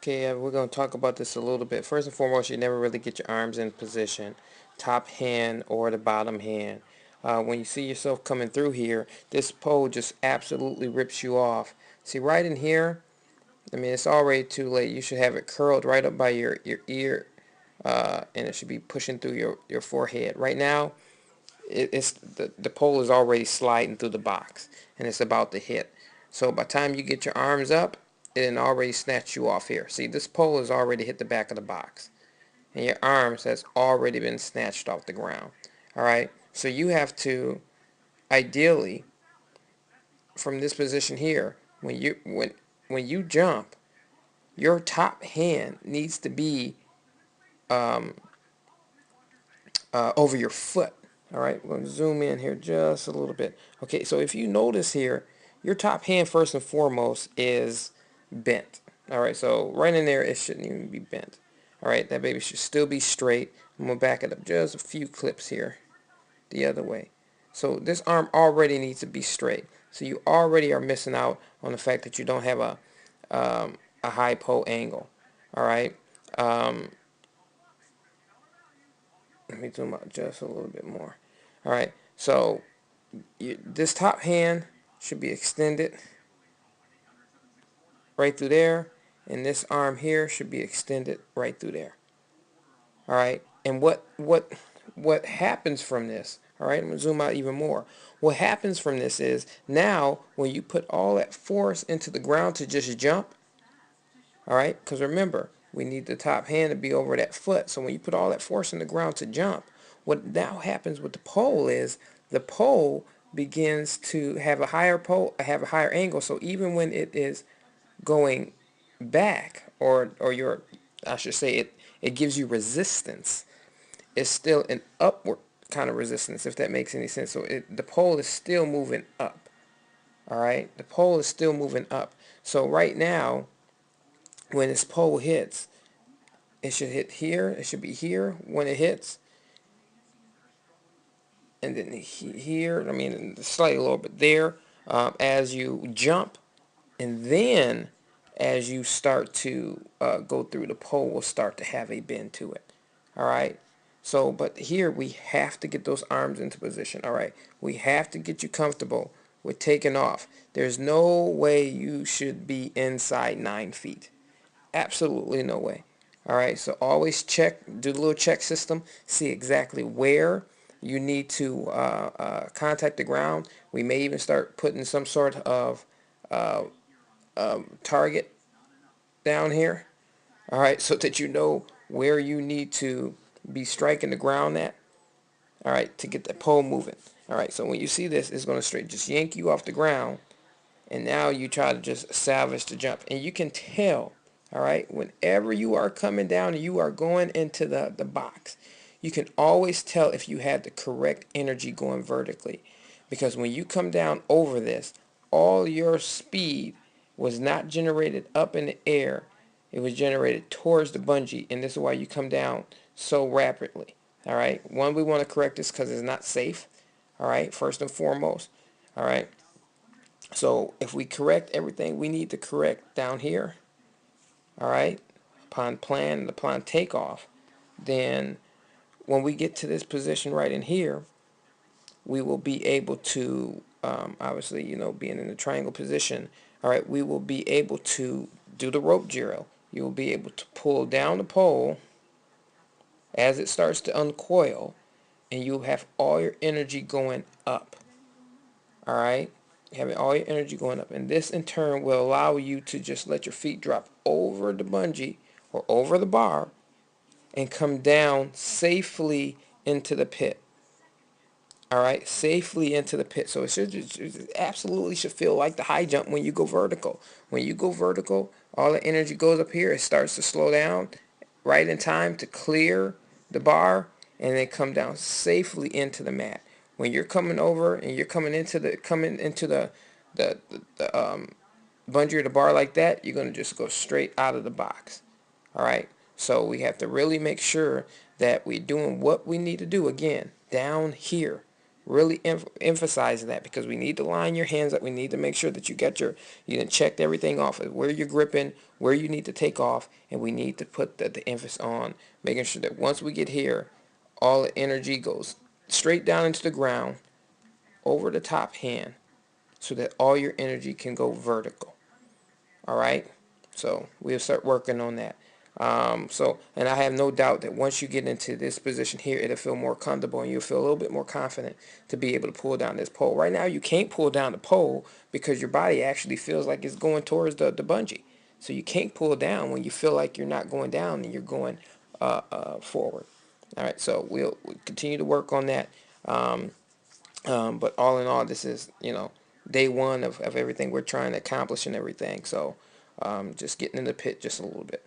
Okay, we're going to talk about this a little bit. First and foremost, you never really get your arms in position, top hand or the bottom hand. When you see yourself coming through here, this pole just absolutely rips you off. See, right in here, I mean, it's already too late. You should have it curled right up by your ear, and it should be pushing through your forehead. Right now, it's the pole is already sliding through the box, and it's about to hit. So by the time you get your arms up, it already snatched you off here. See, this pole has already hit the back of the box, and your arms has already been snatched off the ground. All right, so you have to ideally from this position here, when you jump, your top hand needs to be um, over your foot. All right, we're going to zoom in here just a little bit. Okay, so if you notice here, your top hand first and foremost is bent. All right, so right in there, it shouldn't even be bent. All right, that baby should still be straight. I'm going to back it up just a few clips here the other way. So this arm already needs to be straight. So you already are missing out on the fact that you don't have a high pole angle. All right. Let me zoom out just a little bit more. All right. So this top hand should be extended right through there, and this arm here should be extended right through there. All right. And what happens from this? All right, I'm going to zoom out even more. What happens from this is now when you put all that force into the ground to just jump, all right, because remember, we need the top hand to be over that foot. So when you put all that force in the ground to jump, what now happens with the pole is the pole begins to have a higher angle. So even when it is going back, or your, I should say, it gives you resistance. It's still an upward kind of resistance, if that makes any sense. So the pole is still moving up. All right, the pole is still moving up. So right now, when this pole hits, it should hit here. It should be here when it hits, and then here. I mean, slightly lower, but there as you jump, and then as you start to go through, the pole will start to have a bend to it. All right. So, but here we have to get those arms into position. All right. We have to get you comfortable with taking off. There's no way you should be inside 9 feet. Absolutely no way. All right. So always check, do the little check system, see exactly where you need to contact the ground. We may even start putting some sort of target down here. All right. So that you know where you need to be striking the ground at, all right, to get the pole moving. All right, so when you see this, it's going to straight just yank you off the ground, and now you try to just salvage the jump. And you can tell, all right, whenever you are coming down and you are going into the box, you can always tell if you had the correct energy going vertically. Because when you come down over this, all your speed was not generated up in the air. It was generated towards the bungee, and this is why you come down so rapidly. All right. One, we want to correct this because it's not safe. All right. First and foremost. All right. So if we correct everything we need to correct down here, all right, upon plan and upon takeoff, then when we get to this position right in here, we will be able to, obviously, you know, being in the triangle position, all right, we will be able to do the rope gyro. You will be able to pull down the pole as it starts to uncoil, and you'll have all your energy going up. All right, having all your energy going up, and this in turn will allow you to just let your feet drop over the bungee or over the bar and come down safely into the pit. All right, safely into the pit. So it absolutely should feel like the high jump when you go vertical. When you go vertical, all the energy goes up here. It starts to slow down right in time to clear the bar and then come down safely into the mat. When you're coming over and you're coming into the bungee or the bar like that, you're going to just go straight out of the box. All right. So we have to really make sure that we're doing what we need to do, again, down here. really emphasize that, because we need to line your hands up. We need to make sure that you done checked everything off, where you're gripping, where you need to take off, and we need to put the emphasis on making sure that once we get here, all the energy goes straight down into the ground, over the top hand, so that all your energy can go vertical. All right, so we'll start working on that. And I have no doubt that once you get into this position here, it'll feel more comfortable and you'll feel a little bit more confident to be able to pull down this pole. Right now, you can't pull down the pole because your body actually feels like it's going towards the bungee. So you can't pull down when you feel like you're not going down and you're going forward. All right, so we'll continue to work on that. Um, but all in all, this is, day one of everything we're trying to accomplish and everything. So just getting in the pit just a little bit.